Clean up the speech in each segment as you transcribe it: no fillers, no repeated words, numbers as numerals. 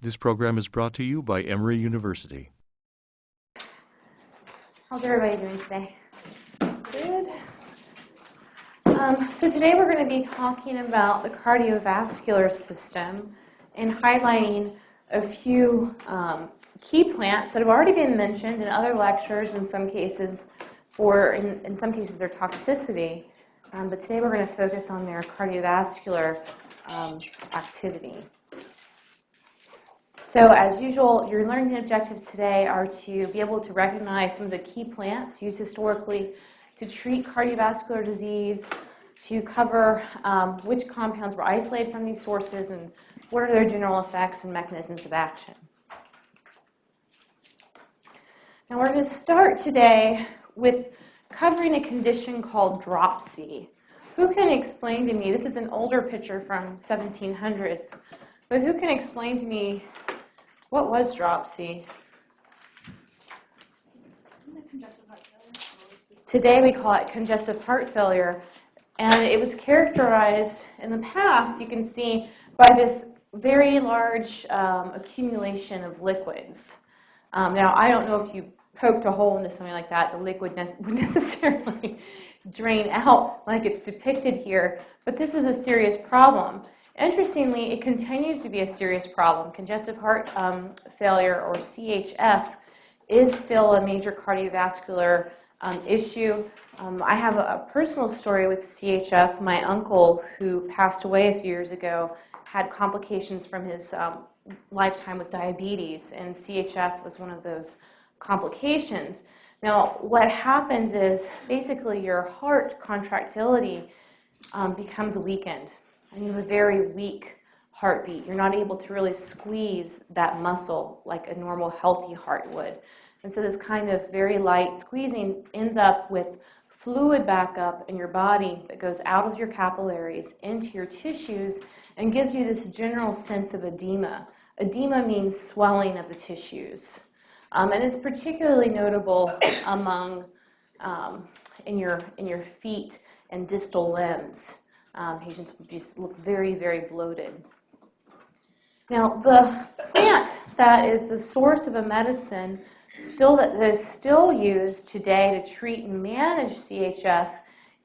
This program is brought to you by Emory University. How's everybody doing today? Good. So today we're going to be talking about the cardiovascular system and highlighting a few key plants that have already been mentioned in other lectures, in some cases in some cases their toxicity, but today we're going to focus on their cardiovascular activity. So as usual, your learning objectives today are to be able to recognize some of the key plants used historically to treat cardiovascular disease, to cover which compounds were isolated from these sources and what are their general effects and mechanisms of action. Now we're going to start today with covering a condition called dropsy. Who can explain to me, this is an older picture from 1700s, but who can explain to me what was dropsy? Today we call it congestive heart failure, and it was characterized in the past, you can see, by this very large accumulation of liquids. Now, I don't know if you poked a hole into something like that, the liquid would necessarily drain out like it's depicted here, but this was a serious problem. Interestingly, it continues to be a serious problem. Congestive heart failure, or CHF, is still a major cardiovascular issue. I have a personal story with CHF. My uncle, who passed away a few years ago, had complications from his lifetime with diabetes, and CHF was one of those complications. Now, what happens is basically your heart contractility becomes weakened, and you have a very weak heartbeat. You're not able to really squeeze that muscle like a normal healthy heart would. And so this kind of very light squeezing ends up with fluid backup in your body that goes out of your capillaries into your tissues and gives you this general sense of edema. Edema means swelling of the tissues. And it's particularly notable among in your feet and distal limbs. Patients just look very, very bloated. Now, the plant that is the source of a medicine that is still used today to treat and manage CHF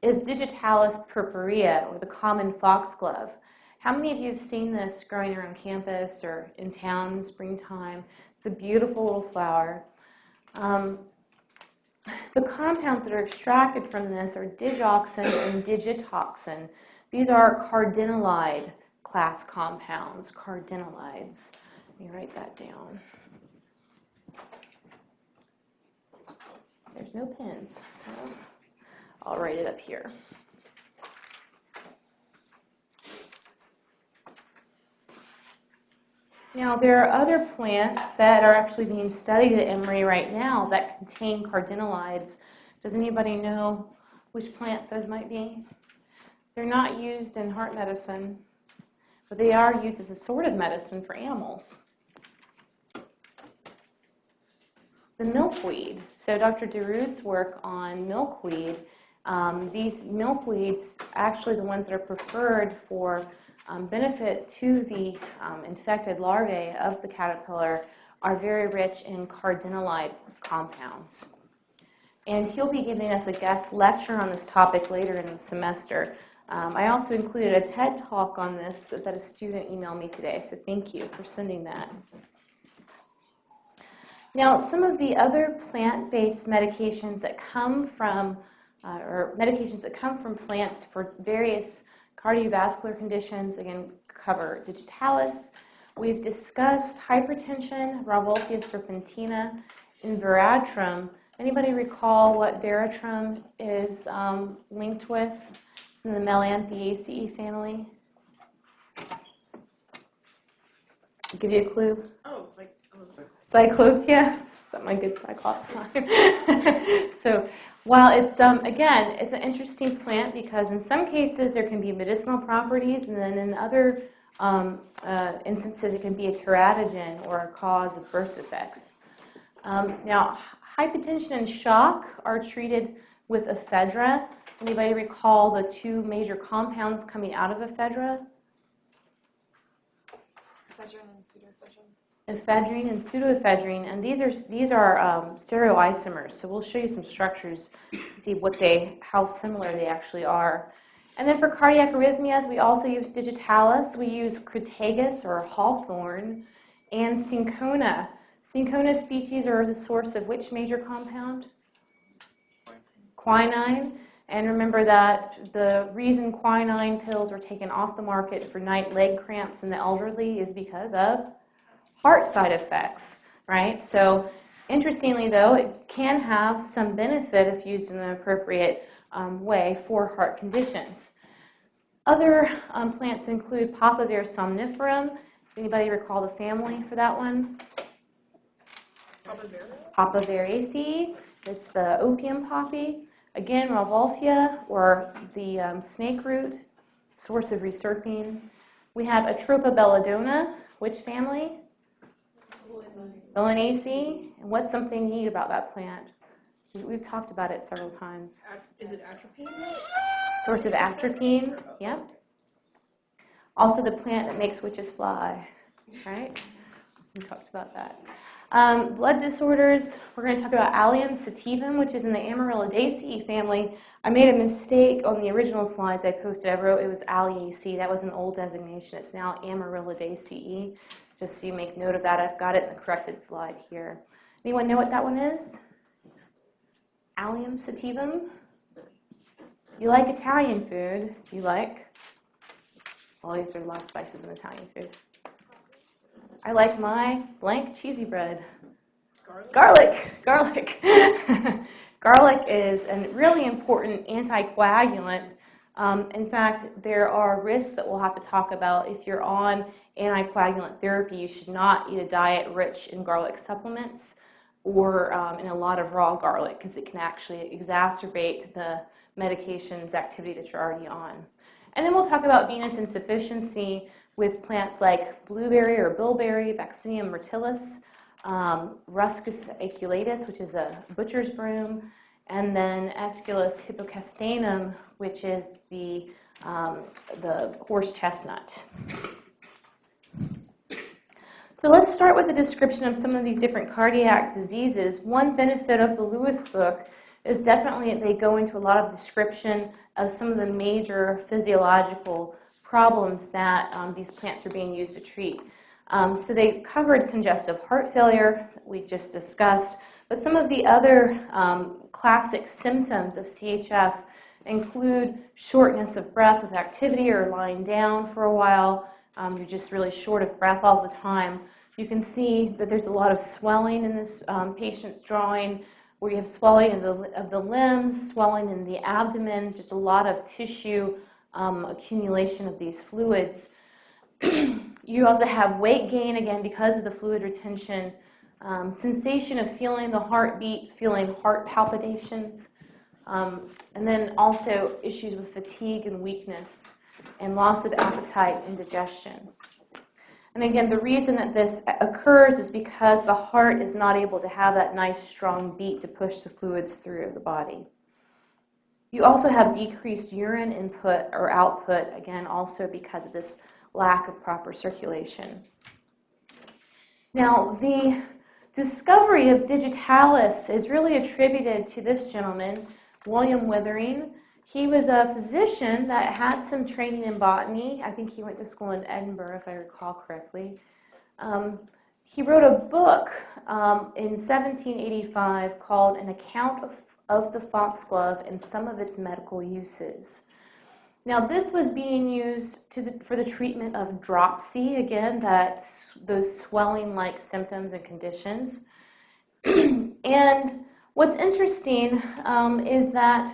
is Digitalis purpurea, or the common foxglove. How many of you have seen this growing around campus or in town in springtime? It's a beautiful little flower. The compounds that are extracted from this are digoxin and digitoxin. These are cardinalide class compounds, cardinalides. Let me write that down. There's no pens, so I'll write it up here. Now, there are other plants that are actually being studied at Emory right now that contain cardinalides. Does anybody know which plants those might be? They're not used in heart medicine, but they are used as a sort of medicine for animals. The milkweed. So Dr. DeRude's work on milkweed, these milkweeds, actually the ones that are preferred for benefit to the infected larvae of the caterpillar, are very rich in cardinalide compounds. And he'll be giving us a guest lecture on this topic later in the semester. I also included a TED talk on this that a student emailed me today, so thank you for sending that. Now, some of the other plant-based medications that come from, plants for various cardiovascular conditions, again, cover digitalis. We've discussed hypertension, Rauwolfia serpentina, and veratrum. Anybody recall what veratrum is linked with? It's in the Melanthiaceae family. I'll give you a clue. Oh, it's like Cyclothea. Is that my good Cyclops time? So, while it's, again, it's an interesting plant because in some cases there can be medicinal properties, and then in other instances it can be a teratogen or a cause of birth defects. Now, hypotension and shock are treated with Ephedra. Anybody recall the two major compounds coming out of Ephedra? Ephedrine and pseudoephedrine, and these are stereoisomers. So we'll show you some structures to see how similar they actually are. And then for cardiac arrhythmias, we also use digitalis. We use crataegus or hawthorn and cinchona. Cinchona species are the source of which major compound? Quinine. And remember that the reason quinine pills are taken off the market for night leg cramps in the elderly is because of heart side effects, right? So interestingly, though, it can have some benefit if used in an appropriate way for heart conditions. Other plants include Papaver somniferum. Anybody recall the family for that one? Papaveraceae. It's the opium poppy. Again, Rauvolfia, or the snakeroot, source of reserpine. We have Atropa belladonna. Which family? Solanaceae. And what's something neat about that plant? We've talked about it several times. Is it atropine? Source of atropine, yeah. Also the plant that makes witches fly, right? We talked about that. Blood disorders, we're going to talk about Allium sativum, which is in the Amaryllidaceae family. I made a mistake on the original slides I posted. I wrote it was Alliaceae. That was an old designation. It's now Amaryllidaceae. Just so you make note of that, I've got it in the corrected slide here. Anyone know what that one is? Allium sativum? You like Italian food? You like? Well, these are a lot of spices in Italian food. I like my blank cheesy bread. Garlic. Garlic is a really important anticoagulant. In fact, there are risks that we'll have to talk about. If you're on anticoagulant therapy, you should not eat a diet rich in garlic supplements or in a lot of raw garlic, because it can actually exacerbate the medication's activity that you're already on. And then we'll talk about venous insufficiency with plants like blueberry or bilberry, Vaccinium myrtillus, Ruscus aculatus, which is a butcher's broom, and then Aesculus hippocastanum, which is the horse chestnut. So let's start with a description of some of these different cardiac diseases. One benefit of the Lewis book is definitely they go into a lot of description of some of the major physiological problems that these plants are being used to treat. So they covered congestive heart failure, that we just discussed, but some of the other classic symptoms of CHF include shortness of breath with activity or lying down for a while. You're just really short of breath all the time. You can see that there's a lot of swelling in this patient's drawing, where you have swelling of the limbs, swelling in the abdomen, just a lot of tissue accumulation of these fluids. You also have weight gain, again, because of the fluid retention, sensation of feeling the heartbeat, feeling heart palpitations, and then also issues with fatigue and weakness, and loss of appetite and digestion. And again, the reason that this occurs is because the heart is not able to have that nice strong beat to push the fluids through the body. You also have decreased urine input or output, again, also because of this lack of proper circulation. Now, the discovery of digitalis is really attributed to this gentleman, William Withering. He was a physician that had some training in botany. I think he went to school in Edinburgh, if I recall correctly. He wrote a book in 1785 called An Account of the Foxglove and Some of Its Medical Uses. Now, this was being used for the treatment of dropsy, again, those swelling-like symptoms and conditions. And what's interesting is that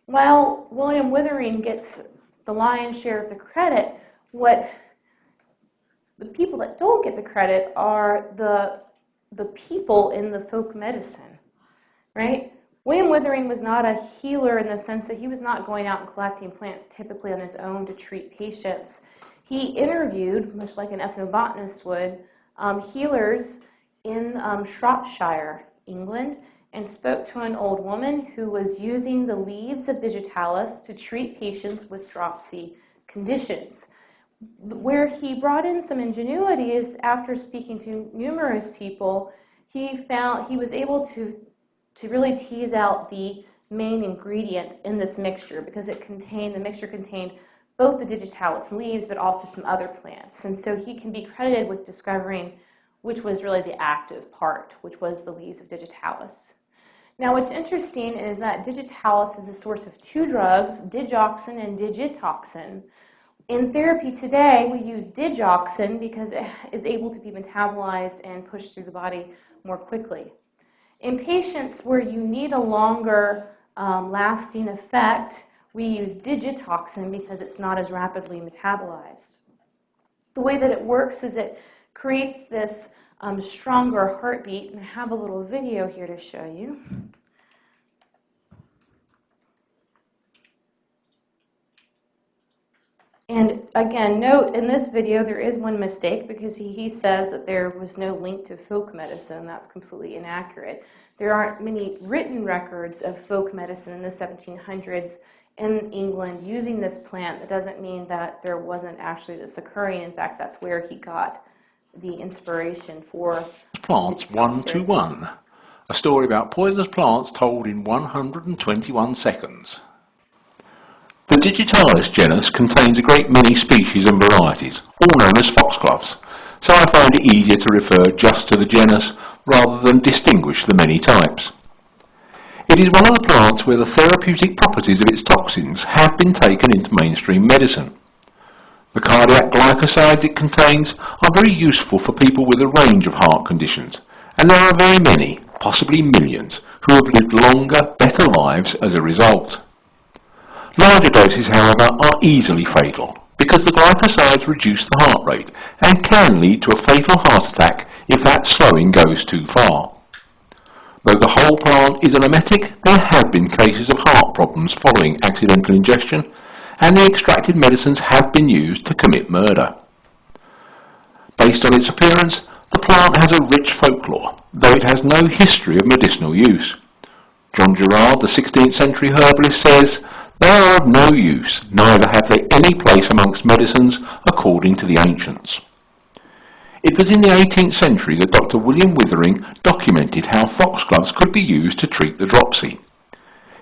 while William Withering gets the lion's share of the credit, the people that don't get the credit are the people in the folk medicine, right? William Withering was not a healer in the sense that he was not going out and collecting plants typically on his own to treat patients. He interviewed, much like an ethnobotanist would, healers in Shropshire, England, and spoke to an old woman who was using the leaves of digitalis to treat patients with dropsy conditions. Where he brought in some ingenuity is after speaking to numerous people, he found he was able to really tease out the main ingredient in this mixture, because the mixture contained both the digitalis leaves but also some other plants. And so he can be credited with discovering which was really the active part, which was the leaves of digitalis. Now, what's interesting is that digitalis is a source of two drugs, digoxin and digitoxin. In therapy today, we use digoxin because it is able to be metabolized and pushed through the body more quickly. In patients where you need a longer lasting effect, we use digitoxin because it's not as rapidly metabolized. The way that it works is it creates this stronger heartbeat, and I have a little video here to show you. And again, note in this video there is one mistake, because he says that there was no link to folk medicine. That's completely inaccurate. There aren't many written records of folk medicine in the 1700s in England using this plant. That doesn't mean that there wasn't actually this occurring. In fact, that's where he got the inspiration for Plants 121, a story about poisonous plants told in 121 seconds. The digitalis genus contains a great many species and varieties, all known as foxgloves, so I find it easier to refer just to the genus rather than distinguish the many types. It is one of the plants where the therapeutic properties of its toxins have been taken into mainstream medicine. The cardiac glycosides it contains are very useful for people with a range of heart conditions, and there are very many, possibly millions, who have lived longer, better lives as a result. Larger doses, however, are easily fatal because the glycosides reduce the heart rate and can lead to a fatal heart attack if that slowing goes too far. Though the whole plant is an emetic, there have been cases of heart problems following accidental ingestion, and the extracted medicines have been used to commit murder. Based on its appearance, the plant has a rich folklore, though it has no history of medicinal use. John Gerard, the 16th century herbalist, says, "They are of no use, neither have they any place amongst medicines according to the ancients." It was in the 18th century that Dr. William Withering documented how foxgloves could be used to treat the dropsy.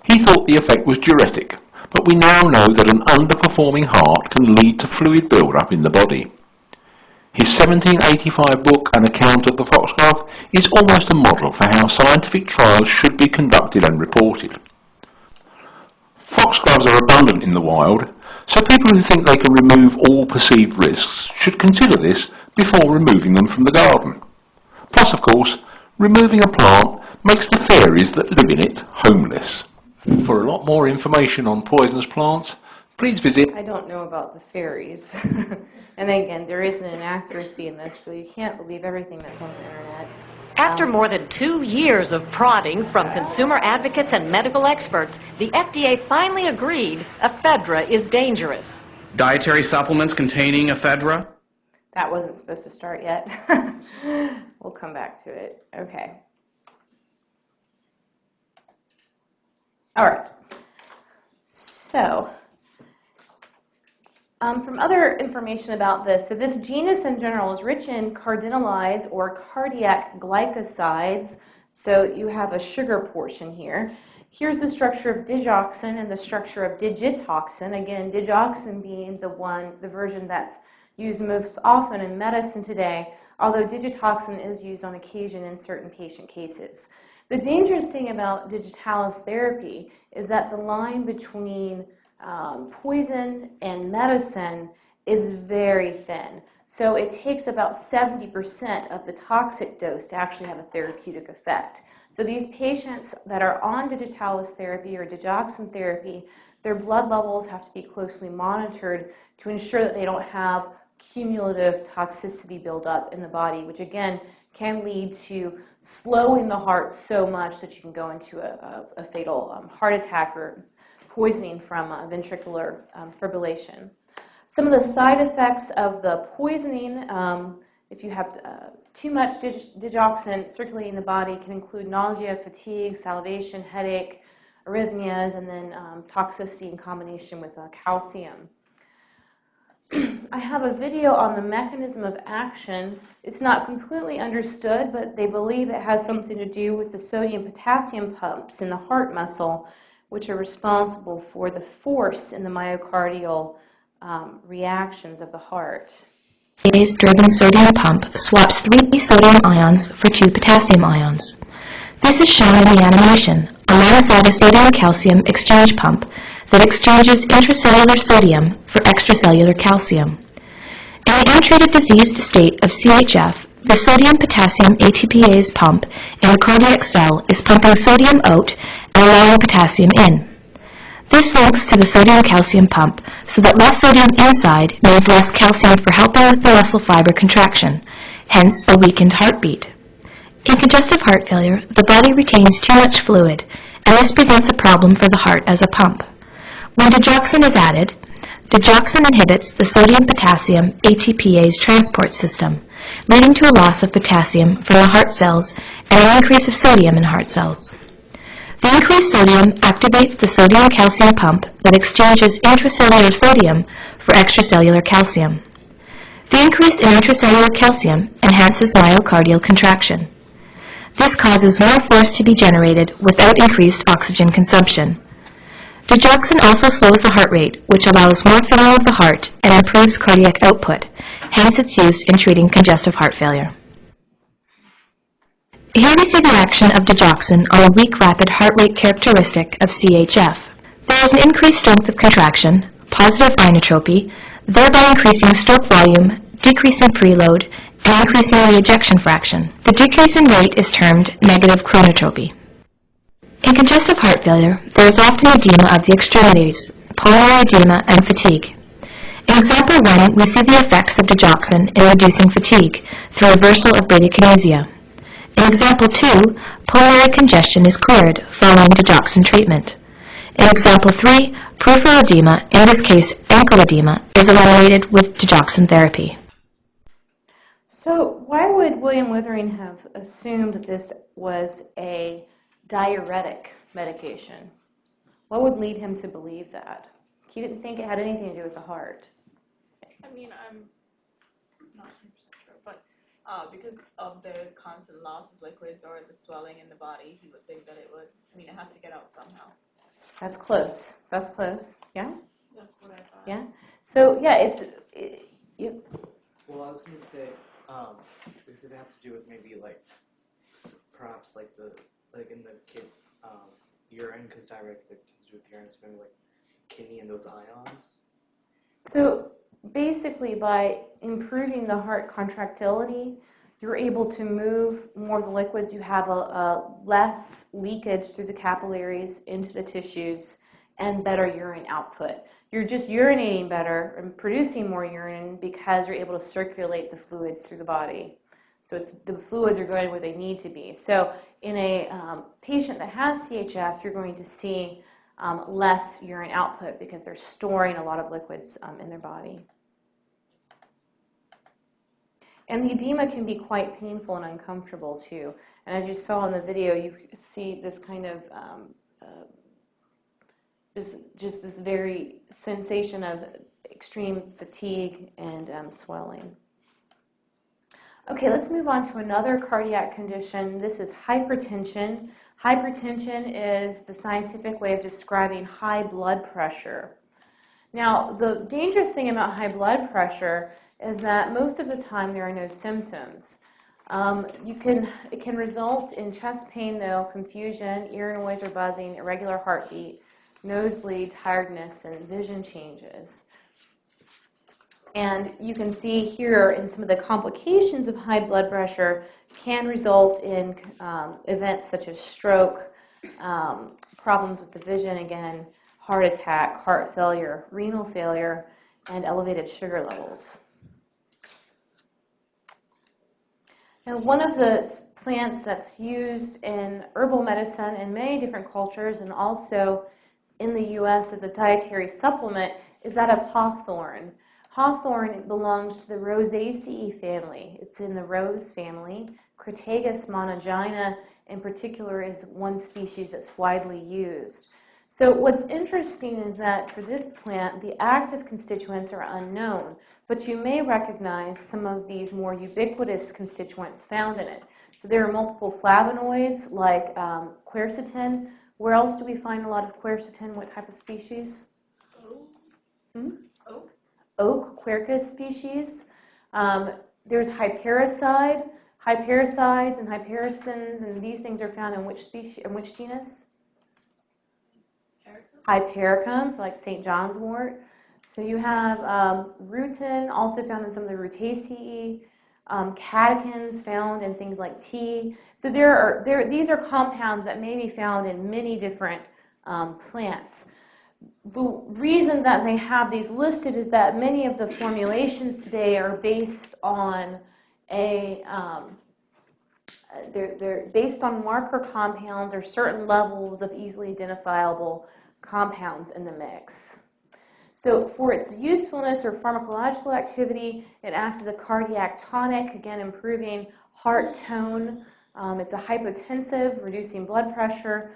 He thought the effect was diuretic, but we now know that an underperforming heart can lead to fluid build-up in the body. His 1785 book, An Account of the Foxglove, is almost a model for how scientific trials should be conducted and reported. Foxgloves are abundant in the wild, so people who think they can remove all perceived risks should consider this before removing them from the garden. Plus, of course, removing a plant makes the fairies that live in it homeless. For a lot more information on poisonous plants, please visit... I don't know about the fairies. And again, there is an inaccuracy in this, so you can't believe everything that's on the internet. After more than 2 years of prodding from consumer advocates and medical experts, the FDA finally agreed Ephedra is dangerous. Dietary supplements containing Ephedra? That wasn't supposed to start yet. We'll come back to it. Okay. All right. So, from other information about this, so this genus in general is rich in cardinalides or cardiac glycosides. So you have a sugar portion here. Here's the structure of digoxin and the structure of digitoxin. Again, digoxin being the version that's used most often in medicine today, although digitoxin is used on occasion in certain patient cases. The dangerous thing about digitalis therapy is that the line between poison and medicine is very thin. So it takes about 70% of the toxic dose to actually have a therapeutic effect. So these patients that are on digitalis therapy or digoxin therapy, their blood levels have to be closely monitored to ensure that they don't have cumulative toxicity buildup in the body, which again can lead to slowing the heart so much that you can go into a fatal heart attack or poisoning from ventricular fibrillation. Some of the side effects of the poisoning, if you have too much digoxin circulating in the body, can include nausea, fatigue, salivation, headache, arrhythmias, and then toxicity in combination with calcium. I have a video on the mechanism of action. It's not completely understood, but they believe it has something to do with the sodium-potassium pumps in the heart muscle, which are responsible for the force in the myocardial reactions of the heart. Today's driven sodium pump swaps 3 sodium ions for 2 potassium ions. This is shown in the animation, alongside a sodium-calcium exchange pump that exchanges intracellular sodium for extracellular calcium. In the untreated diseased state of CHF, the sodium-potassium ATPase pump in a cardiac cell is pumping sodium out and allowing potassium in. This links to the sodium-calcium pump so that less sodium inside means less calcium for helping with the muscle fiber contraction, hence a weakened heartbeat. In congestive heart failure, the body retains too much fluid, and this presents a problem for the heart as a pump. When digoxin is added, digoxin inhibits the sodium-potassium ATPase transport system, leading to a loss of potassium from the heart cells and an increase of sodium in heart cells. The increased sodium activates the sodium-calcium pump that exchanges intracellular sodium for extracellular calcium. The increase in intracellular calcium enhances myocardial contraction. This causes more force to be generated without increased oxygen consumption. Digoxin also slows the heart rate, which allows more filling of the heart and improves cardiac output, hence its use in treating congestive heart failure. Here we see the action of digoxin on a weak rapid heart rate characteristic of CHF. There is an increased strength of contraction, positive inotropy, thereby increasing stroke volume, decreasing preload, and increasing the ejection fraction. The decrease in rate is termed negative chronotropy. In congestive heart failure, there is often edema of the extremities, pulmonary edema, and fatigue. In example 1, we see the effects of digoxin in reducing fatigue through reversal of bradycardia. In example 2, pulmonary congestion is cleared following digoxin treatment. In example 3, peripheral edema, in this case ankle edema, is eliminated with digoxin therapy. So why would William Withering have assumed that this was a diuretic medication? What would lead him to believe that? He didn't think it had anything to do with the heart. I mean, I'm not 100% sure, but because of the constant loss of liquids or the swelling in the body, he would think that it would, I mean, it has to get out somehow. That's close. That's close. Yeah? That's what I thought. Yeah? So, yeah, Well, I was going to say, because it has to do with maybe like, perhaps like in the kid urine, because diuretics has to do with urine, so maybe like kidney and those ions. So basically, by improving the heart contractility, you're able to move more of the liquids. You have a less leakage through the capillaries into the tissues and better urine output. You're just urinating better and producing more urine because you're able to circulate the fluids through the body. So the fluids are going where they need to be. So in a patient that has CHF, you're going to see less urine output because they're storing a lot of liquids in their body. And the edema can be quite painful and uncomfortable too. And as you saw in the video, you see this kind of just this very sensation of extreme fatigue and swelling. Okay, let's move on to another cardiac condition. This is hypertension. Hypertension is the scientific way of describing high blood pressure. Now, the dangerous thing about high blood pressure is that most of the time there are no symptoms. It can result in chest pain, though, confusion, ear noise or buzzing, irregular heartbeat, nosebleed, tiredness, and vision changes. And you can see here in some of the complications of high blood pressure can result in events such as stroke, problems with the vision again, heart attack, heart failure, renal failure, and elevated sugar levels. Now, one of the plants that's used in herbal medicine in many different cultures and also in the U.S. as a dietary supplement is that of hawthorn. Hawthorn belongs to the Rosaceae family. It's in the rose family. Crataegus monogina in particular is one species that's widely used. So what's interesting is that for this plant, the active constituents are unknown, but you may recognize some of these more ubiquitous constituents found in it. So there are multiple flavonoids like quercetin. Where else do we find a lot of quercetin? What type of species? Oak. Oak, Quercus species. There's hypericide. Hypericides and hypericins, and these things are found in which species, in which genus? Hypericum, for like St. John's wort. So you have rutin, also found in some of the Rutaceae, catechins found in things like tea. So these are compounds that may be found in many different plants. The reason that they have these listed is that many of the formulations today are based on they're based on marker compounds or certain levels of easily identifiable compounds in the mix. So for its usefulness or pharmacological activity, it acts as a cardiac tonic, again improving heart tone. It's a hypotensive, reducing blood pressure,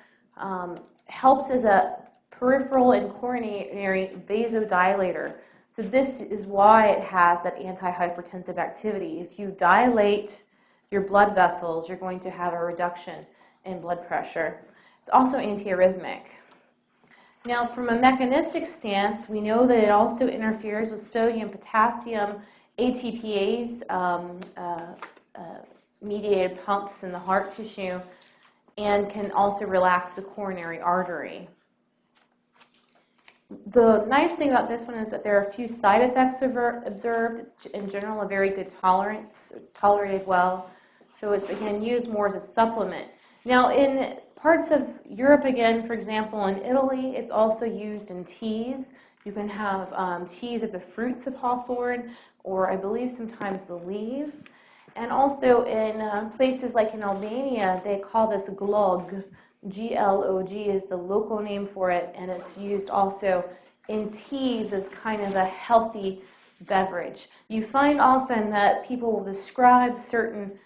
helps as a peripheral and coronary vasodilator. So this is why it has that antihypertensive activity. If you dilate your blood vessels, you're going to have a reduction in blood pressure. It's also antiarrhythmic. Now, from a mechanistic stance, we know that it also interferes with sodium-potassium ATPase mediated pumps in the heart tissue and can also relax the coronary artery. The nice thing about this one is that there are a few side effects observed. It's in general a very good tolerance. It's tolerated well. So it's, again, used more as a supplement. Now, in parts of Europe, again, for example, in Italy, it's also used in teas. You can have teas of the fruits of Hawthorn, or I believe sometimes the leaves. And also in places like in Albania, they call this glog. G-L-O-G is the local name for it, and it's used also in teas as kind of a healthy beverage. You find often that people will describe certain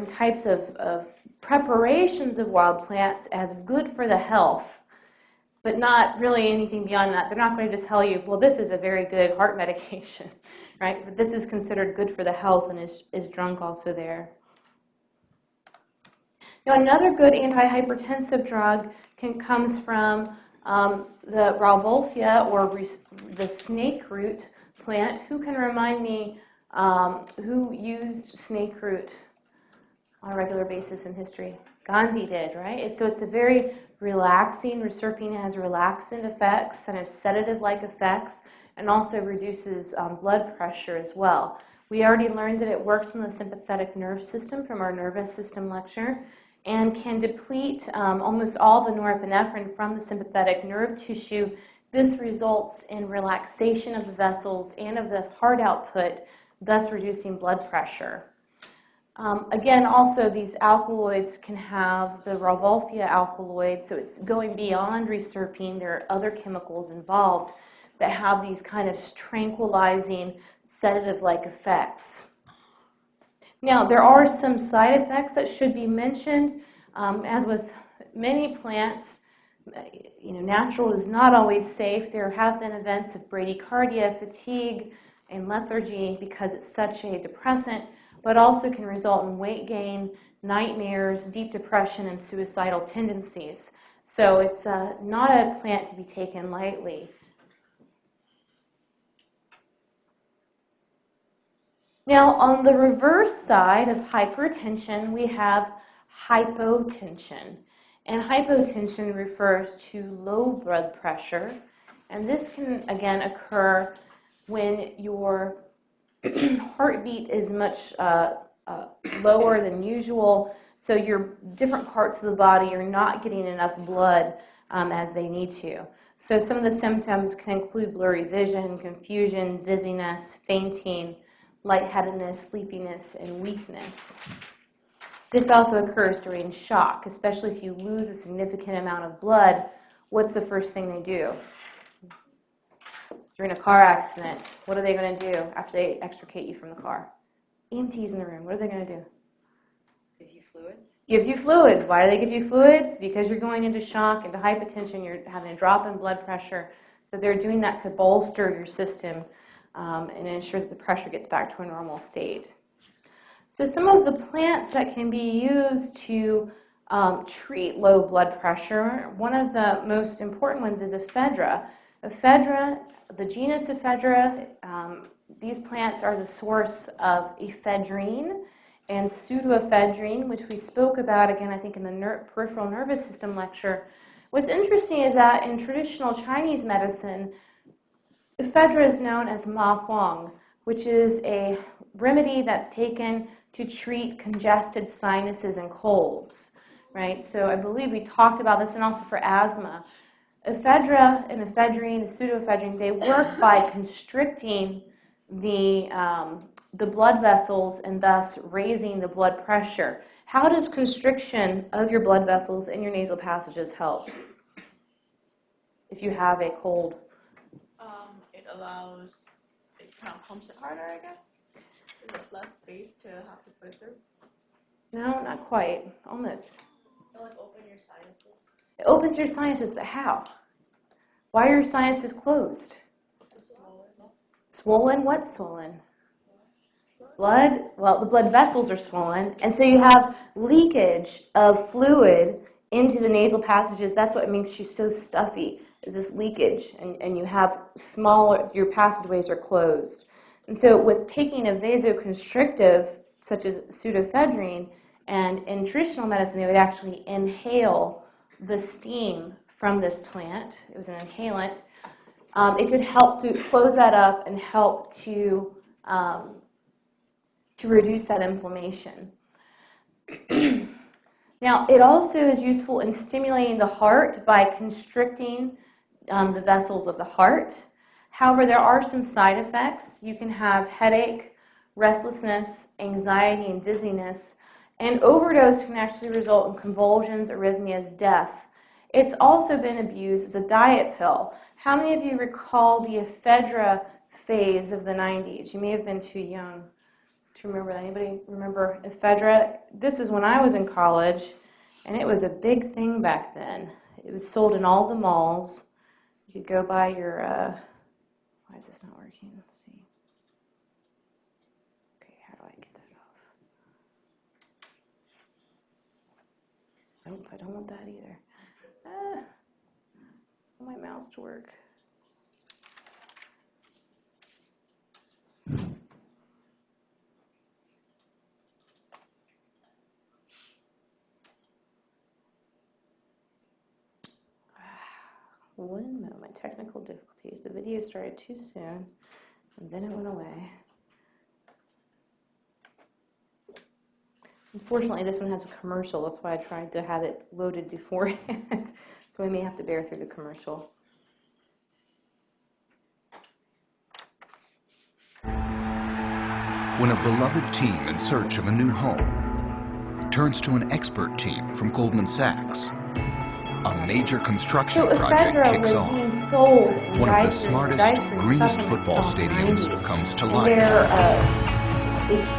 types of preparations of wild plants as good for the health, but not really anything beyond that. They're not going to just tell you, well, this is a very good heart medication, right? But this is considered good for the health and is drunk also there. Now, another good antihypertensive drug comes from the Rauwolfia, or the snakeroot plant. Who can remind me who used snakeroot on a regular basis in history? Gandhi did, right? So it's a very relaxing. Reserpine has relaxant effects and sedative-like effects, and also reduces blood pressure as well. We already learned that it works in the sympathetic nerve system from our nervous system lecture, and can deplete almost all the norepinephrine from the sympathetic nerve tissue. This results in relaxation of the vessels and of the heart output, thus reducing blood pressure. Again, also these alkaloids can have the Rauwolfia alkaloid, so it's going beyond reserpine. There are other chemicals involved that have these kind of tranquilizing, sedative-like effects. Now, there are some side effects that should be mentioned. As with many plants, natural is not always safe. There have been events of bradycardia, fatigue, and lethargy because it's such a depressant, but also can result in weight gain, nightmares, deep depression, and suicidal tendencies. So it's not a plant to be taken lightly. Now, on the reverse side of hypertension, we have hypotension. And hypotension refers to low blood pressure. And this can, again, occur when your heartbeat is much lower than usual. So your different parts of the body are not getting enough blood as they need to. So some of the symptoms can include blurry vision, confusion, dizziness, fainting, lightheadedness, sleepiness, and weakness. This also occurs during shock, especially if you lose a significant amount of blood. What's the first thing they do? During a car accident, what are they going to do after they extricate you from the car? EMTs in the room, what are they going to do? Give you fluids? Give you fluids. Why do they give you fluids? Because you're going into shock, into hypotension, you're having a drop in blood pressure. So they're doing that to bolster your system and ensure that the pressure gets back to a normal state. So some of the plants that can be used to treat low blood pressure, one of the most important ones is Ephedra. Ephedra, the genus Ephedra, these plants are the source of ephedrine and pseudoephedrine, which we spoke about again, I think, in the peripheral nervous system lecture. What's interesting is that in traditional Chinese medicine, Ephedra is known as ma huang, which is a remedy that's taken to treat congested sinuses and colds, right? So I believe we talked about this, and also for asthma. Ephedra and ephedrine, pseudoephedrine, they work by constricting the blood vessels and thus raising the blood pressure. How does constriction of your blood vessels in your nasal passages help if you have a cold? It allows, it kind of pumps it harder, I guess. There's less space to have to put it through. No, not quite. Almost. It'll like open your sinuses. It opens your sinuses, but how? Why are your sinuses closed? Swollen? What's swollen? Blood? Well, the blood vessels are swollen, and so you have leakage of fluid into the nasal passages. That's what makes you so stuffy, is this leakage, and you have smaller, your passageways are closed. And so with taking a vasoconstrictive, such as pseudoephedrine, and in traditional medicine, they would actually inhale the steam from this plant. It was an inhalant. It could help to close that up and help to reduce that inflammation. Now, it also is useful in stimulating the heart by constricting the vessels of the heart. However, there are some side effects. You can have headache, restlessness, anxiety, and dizziness. And overdose can actually result in convulsions, arrhythmias, death. It's also been abused as a diet pill. How many of you recall the Ephedra phase of the 90s? You may have been too young to remember that. Anybody remember Ephedra? This is when I was in college, and it was a big thing back then. It was sold in all the malls. You could go buy your, why is this not working? Let's see. Okay, how do I get that off? Nope, I don't want that either. I want my mouse to work. One moment, technical difficulties. The video started too soon, and then it went away. Unfortunately, this one has a commercial. That's why I tried to have it loaded beforehand. So I may have to bear through the commercial. When a beloved team in search of a new home turns to an expert team from Goldman Sachs, a major construction project kicks off. One of the smartest, greenest football stadiums comes to life.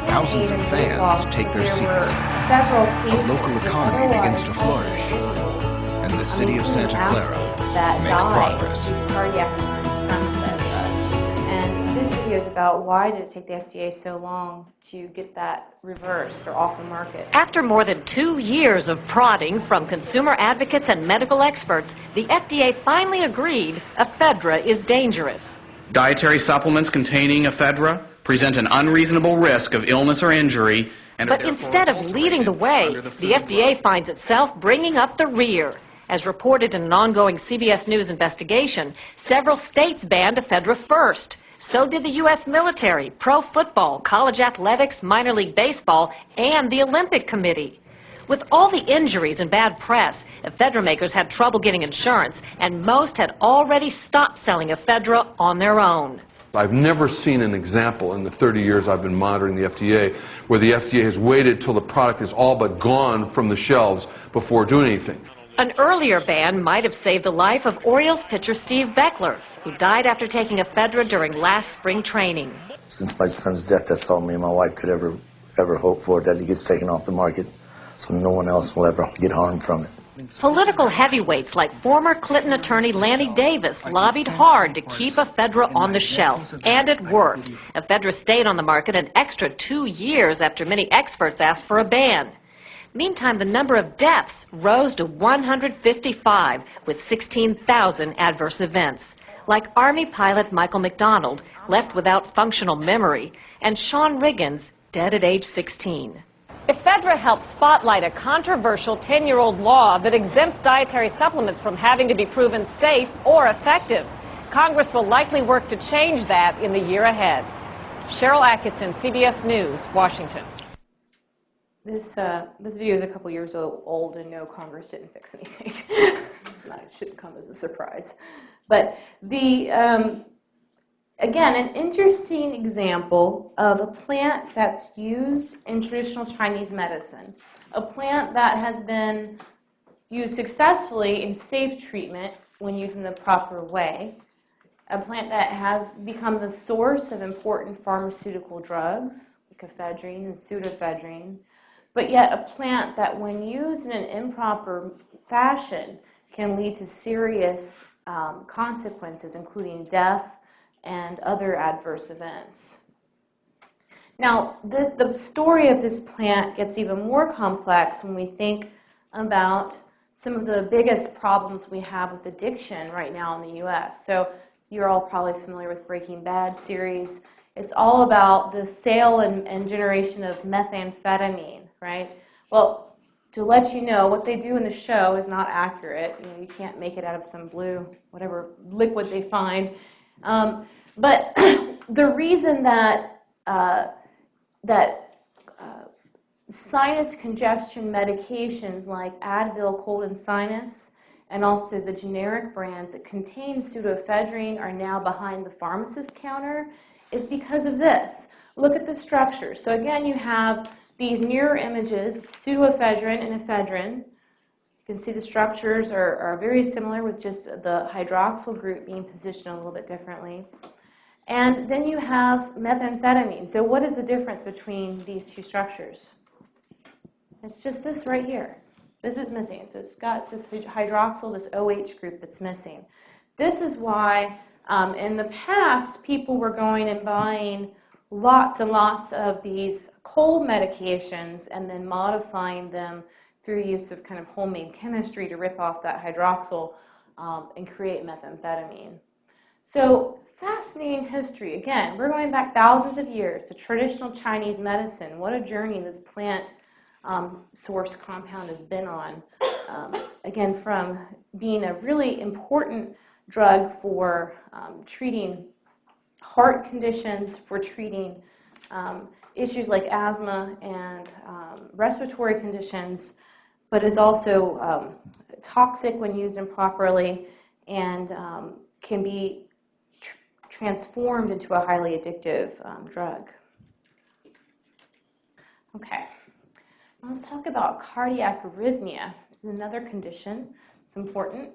Thousands of fans take their seats. A local economy begins to flourish. And the city of Santa Clara makes progress. And this video is about why did it take the FDA so long to get that reversed or off the market. After more than 2 years of prodding from consumer advocates and medical experts, the FDA finally agreed Ephedra is dangerous. Dietary supplements containing Ephedra present an unreasonable risk of illness or injury. But instead of leading the way, the FDA finds itself bringing up the rear. As reported in an ongoing CBS News investigation, several states banned Ephedra first. So did the U.S. military, pro football, college athletics, minor league baseball, and the Olympic Committee. With all the injuries and bad press, Ephedra makers had trouble getting insurance, and most had already stopped selling Ephedra on their own. I've never seen an example in the 30 years I've been monitoring the FDA where the FDA has waited till the product is all but gone from the shelves before doing anything. An earlier ban might have saved the life of Orioles pitcher Steve Beckler, who died after taking Ephedra during last spring training. Since my son's death, that's all me and my wife could ever hope for, that he gets taken off the market so no one else will ever get harmed from it. Political heavyweights like former Clinton attorney Lanny Davis lobbied hard to keep Ephedra on the shelf, and it worked. Ephedra stayed on the market an extra 2 years after many experts asked for a ban. Meantime, the number of deaths rose to 155, with 16,000 adverse events, like Army pilot Michael McDonald, left without functional memory, and Sean Riggins, dead at age 16. Ephedra helped spotlight a controversial 10-year-old law that exempts dietary supplements from having to be proven safe or effective. Congress will likely work to change that in the year ahead. Cheryl Atkinson, CBS News, Washington. This video is a couple years old, and no, Congress didn't fix anything. It shouldn't come as a surprise. But again, an interesting example of a plant that's used in traditional Chinese medicine, a plant that has been used successfully in safe treatment when used in the proper way, a plant that has become the source of important pharmaceutical drugs, like ephedrine and pseudoephedrine, but yet a plant that when used in an improper fashion can lead to serious consequences, including death and other adverse events. Now, the story of this plant gets even more complex when we think about some of the biggest problems we have with addiction right now in the U.S. So you're all probably familiar with Breaking Bad series. It's all about the sale and generation of methamphetamine, right? Well, to let you know, what they do in the show is not accurate. You can't make it out of some blue, whatever liquid they find. But the reason that sinus congestion medications like Advil, cold and sinus, and also the generic brands that contain pseudoephedrine are now behind the pharmacist counter is because of this. Look at the structure. So again, you have these mirror images, pseudoephedrine and ephedrine. You can see the structures are very similar, with just the hydroxyl group being positioned a little bit differently. And then you have methamphetamine. So what is the difference between these two structures? It's just this right here. This is missing. So it's got this hydroxyl, this OH group that's missing. This is why in the past people were going and buying lots and lots of these cold medications and then modifying them through use of kind of homemade chemistry to rip off that hydroxyl and create methamphetamine. So fascinating history. Again, we're going back thousands of years to traditional Chinese medicine. What a journey this plant source compound has been on. Again, from being a really important drug for treating heart conditions, for treating issues like asthma and respiratory conditions, but is also toxic when used improperly and can be transformed into a highly addictive drug. Okay, let's talk about cardiac arrhythmia. This is another condition. It's important.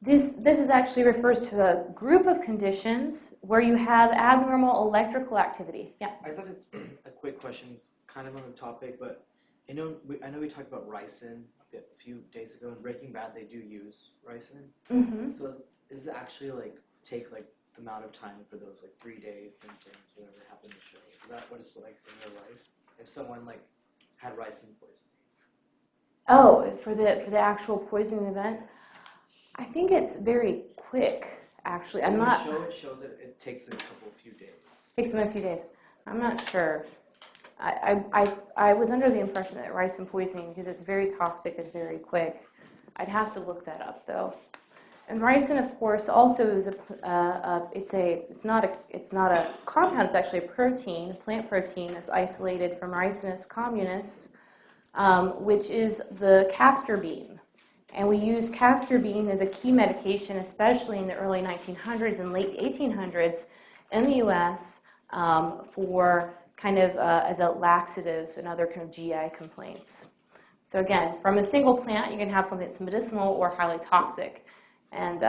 This actually refers to a group of conditions where you have abnormal electrical activity. Yeah. I just have a quick question. It's kind of on the topic, but I know we talked about ricin a few days ago. In Breaking Bad, they do use ricin. Mm-hmm. So does it actually take the amount of time for those 3 days symptoms, whatever happened to show? Is that what it's like in real life? If someone had ricin poisoning? Oh, for the actual poisoning event? I think it's very quick, actually. I'm not. It shows it takes a few days. Takes them a few days. I'm not sure. I was under the impression that ricin poisoning, because it's very toxic, is very quick. I'd have to look that up though. And ricin, of course, also is it's not a compound. It's actually a protein, a plant protein that's isolated from Ricinus communis, which is the castor bean. And we use castor bean as a key medication, especially in the early 1900s and late 1800s in the U.S. For kind of as a laxative and other kind of GI complaints. So again, from a single plant, you can have something that's medicinal or highly toxic. And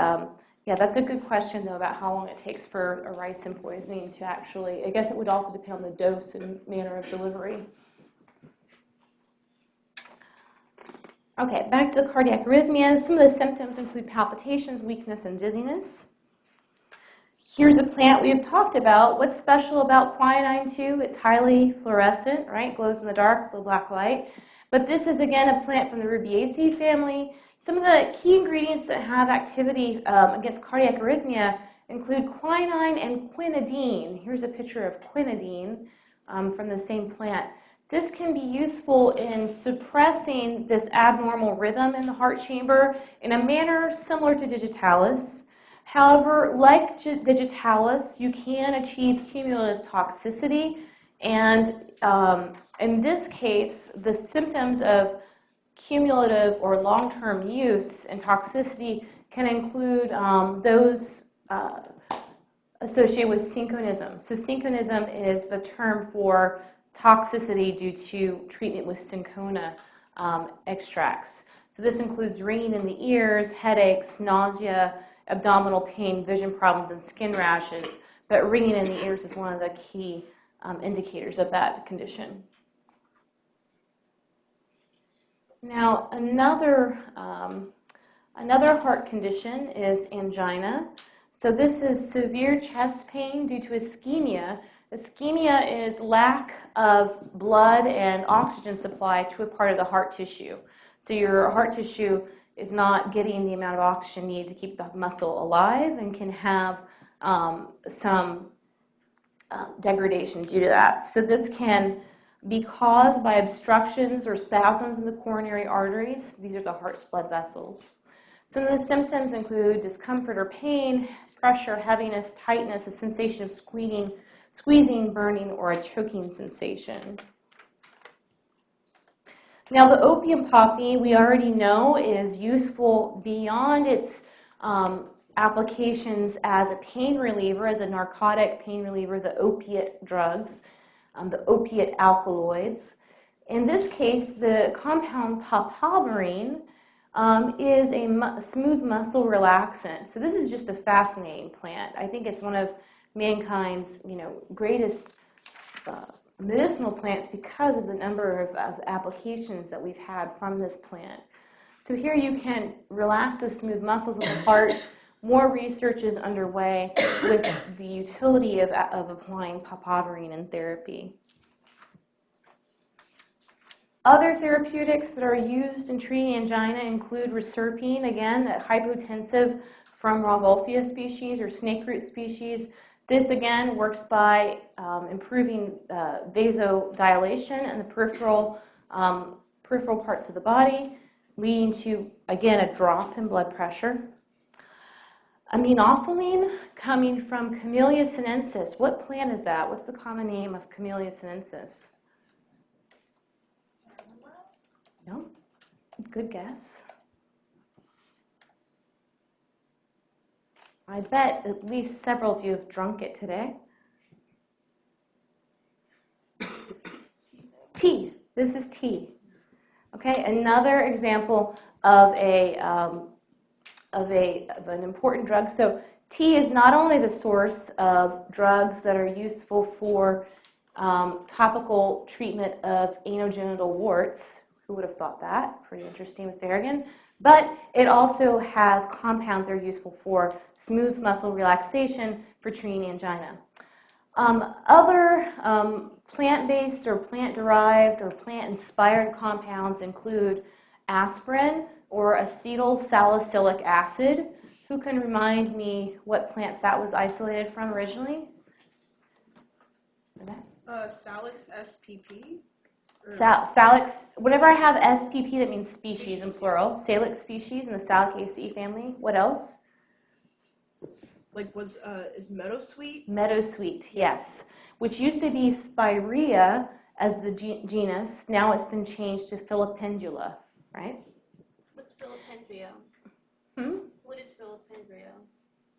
yeah, that's a good question, though, about how long it takes for a ricin poisoning to actually, I guess it would also depend on the dose and manner of delivery. Okay, back to the cardiac arrhythmias. Some of the symptoms include palpitations, weakness, and dizziness. Here's a plant we've talked about. What's special about quinine 2? It's highly fluorescent, right? Glows in the dark with a black light. But this is, again, a plant from the Rubiaceae family. Some of the key ingredients that have activity against cardiac arrhythmia include quinine and quinidine. Here's a picture of quinidine from the same plant. This can be useful in suppressing this abnormal rhythm in the heart chamber in a manner similar to digitalis. However, like digitalis, you can achieve cumulative toxicity, and in this case, the symptoms of cumulative or long-term use and toxicity can include those associated with synchonism. So synchonism is the term for toxicity due to treatment with cinchona extracts. So this includes ringing in the ears, headaches, nausea, abdominal pain, vision problems, and skin rashes. But ringing in the ears is one of the key indicators of that condition. Now, another heart condition is angina. So this is severe chest pain due to ischemia. Ischemia is lack of blood and oxygen supply to a part of the heart tissue. So your heart tissue is not getting the amount of oxygen needed to keep the muscle alive and can have some degradation due to that. So this can be caused by obstructions or spasms in the coronary arteries. These are the heart's blood vessels. Some of the symptoms include discomfort or pain, pressure, heaviness, tightness, a sensation of squeezing, burning, or a choking sensation. Now, the opium poppy, we already know, is useful beyond its applications as a pain reliever, as a narcotic pain reliever, the opiate drugs, the opiate alkaloids. In this case, the compound papaverine is a smooth muscle relaxant. So this is just a fascinating plant. I think it's one of mankind's, greatest medicinal plants because of the number of applications that we've had from this plant. So here you can relax the smooth muscles of the heart. More research is underway with the utility of applying papaverine in therapy. Other therapeutics that are used in treating angina include reserpine, again, that hypotensive from Rauwolfia species or snakeroot species. This, again, works by improving vasodilation in the peripheral parts of the body, leading to, again, a drop in blood pressure. Aminophylline coming from Camellia sinensis. What plant is that? What's the common name of Camellia sinensis? No? Good guess. I bet at least several of you have drunk it today. Tea. This is tea. Okay, another example of an important drug. So tea is not only the source of drugs that are useful for topical treatment of anogenital warts. Who would have thought that? Pretty interesting with Theragun. But it also has compounds that are useful for smooth muscle relaxation for treating angina. Other plant-based or plant-derived or plant-inspired compounds include aspirin or acetyl salicylic acid. Who can remind me what plants that was isolated from originally? Salix spp. Salix, whenever I have SPP, that means species in plural. Salix species in the Salicaceae family. What else? Is meadowsweet? Meadowsweet, yes. Which used to be Spirea as the genus. Now it's been changed to Filipendula, right? What's Filipendria? What is Filipendria?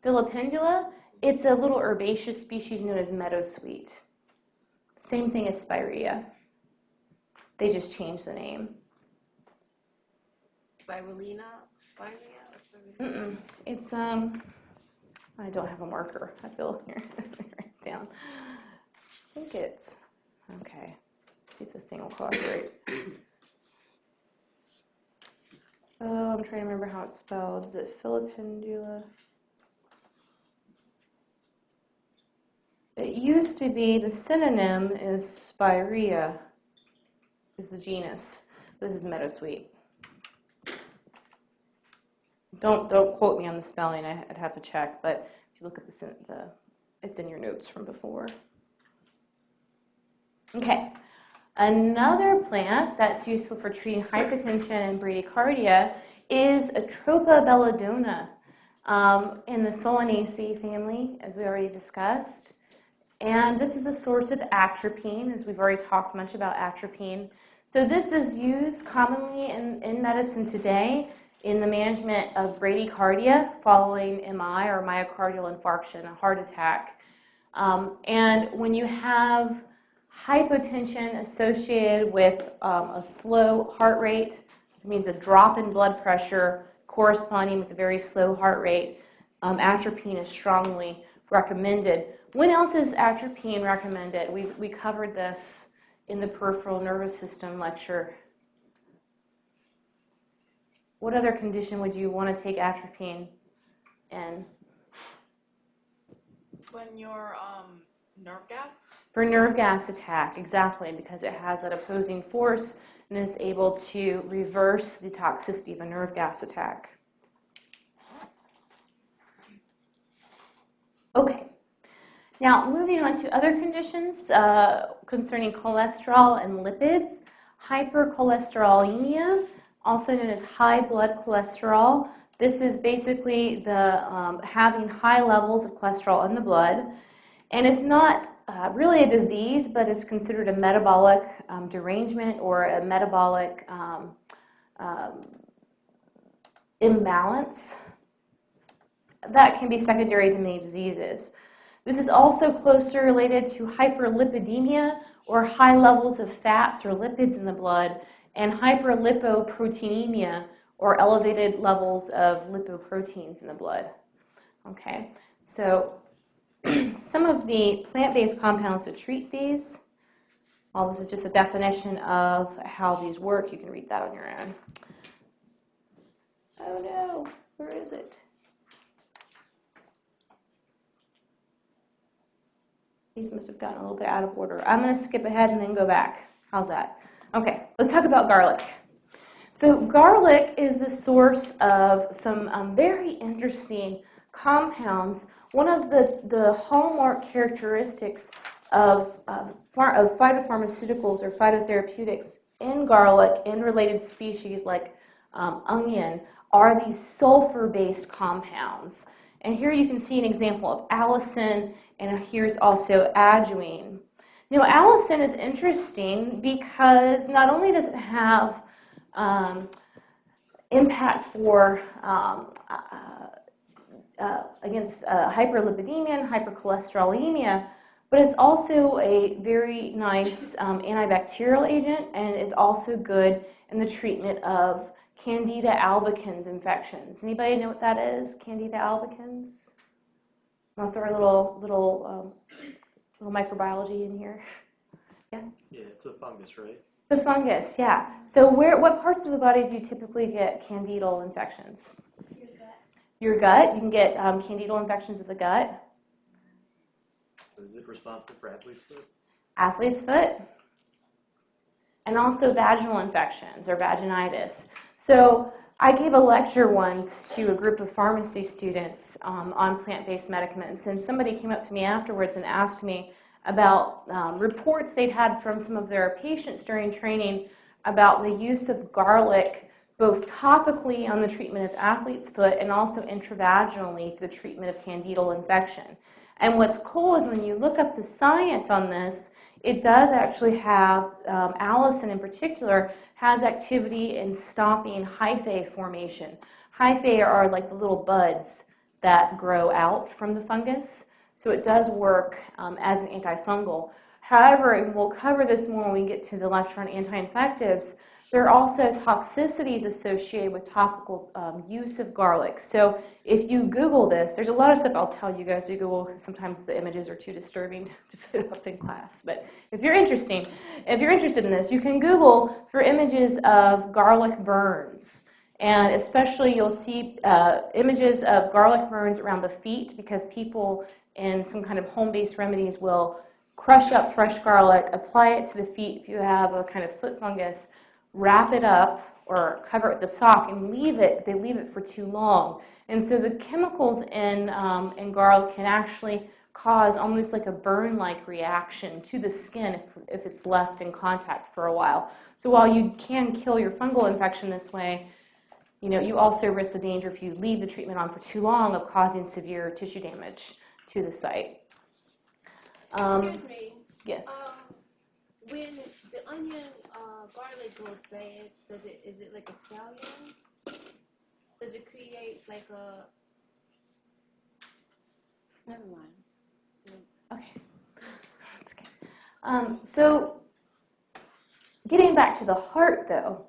Filipendula, it's a little herbaceous species known as meadowsweet. Same thing as Spirea. They just changed the name. Spirulina? Spirea? It's, I don't have a marker. I feel here. Write it down. I think it's, okay. Let's see if this thing will cooperate. I'm trying to remember how it's spelled. Is it filipendula? It used to be, the synonym is Spirea, is the genus. This is meadowsweet. Don't quote me on the spelling. I'd have to check, but if you look at it's in your notes from before. Okay, another plant that's useful for treating hypertension and bradycardia is Atropa belladonna in the Solanaceae family, as we already discussed. And this is a source of atropine, as we've already talked much about atropine. So this is used commonly in medicine today in the management of bradycardia following MI or myocardial infarction, a heart attack. And when you have hypotension associated with a slow heart rate, it means a drop in blood pressure corresponding with a very slow heart rate, atropine is strongly recommended. When else is atropine recommended? We covered this in the peripheral nervous system lecture. What other condition would you want to take atropine in? When you're nerve gas? For nerve gas attack, exactly, because it has that opposing force and is able to reverse the toxicity of a nerve gas attack. Okay. Now, moving on to other conditions concerning cholesterol and lipids, hypercholesterolemia, also known as high blood cholesterol. This is basically the having high levels of cholesterol in the blood, and it's not really a disease, but it's considered a metabolic derangement or a metabolic imbalance that can be secondary to many diseases. This is also closely related to hyperlipidemia, or high levels of fats or lipids in the blood, and hyperlipoproteinemia, or elevated levels of lipoproteins in the blood. Okay, so some of the plant-based compounds to treat these, well, this is just a definition of how these work. You can read that on your own. Oh no, where is it? These must have gotten a little bit out of order. I'm going to skip ahead and then go back. How's that? Okay, let's talk about garlic. So garlic is the source of some very interesting compounds. One of the hallmark characteristics of phytopharmaceuticals or phytotherapeutics in garlic and related species like onion are these sulfur-based compounds. And here you can see an example of allicin, and here's also ajoine. Now, allicin is interesting because not only does it have impact for against hyperlipidemia and hypercholesterolemia, but it's also a very nice antibacterial agent, and is also good in the treatment of Candida albicans infections. Anybody know what that is? Candida albicans? I'll throw a little microbiology in here. Yeah. Yeah, it's a fungus, right? The fungus, yeah. So what parts of the body do you typically get candidal infections? Your gut. Your gut. You can get candidal infections of the gut. Is it responsible for athlete's foot? Athlete's foot. And also vaginal infections or vaginitis. So I gave a lecture once to a group of pharmacy students on plant-based medicaments, and somebody came up to me afterwards and asked me about reports they'd had from some of their patients during training about the use of garlic both topically on the treatment of athlete's foot and also intravaginally for the treatment of candidal infection. And what's cool is when you look up the science on this, it does actually have, allicin in particular, has activity in stopping hyphae formation. Hyphae are like the little buds that grow out from the fungus, so it does work as an antifungal. However, and we'll cover this more when we get to the lecture on anti-infectives, there are also toxicities associated with topical use of garlic. So if you Google this, there's a lot of stuff I'll tell you guys to Google because sometimes the images are too disturbing to put up in class. But if you're interested in this, you can Google for images of garlic burns. And especially you'll see images of garlic burns around the feet because people in some kind of home-based remedies will crush up fresh garlic, apply it to the feet if you have a kind of foot fungus, wrap it up or cover it with a sock and leave it. They leave it for too long. And so the chemicals in garlic can actually cause almost like a burn-like reaction to the skin if it's left in contact for a while. So while you can kill your fungal infection this way, you also risk the danger if you leave the treatment on for too long of causing severe tissue damage to the site. Excuse me. Yes. When the onion garlic goes bad, is it like a scallion? Does it create like a? Never mind. Okay. So getting back to the heart, though,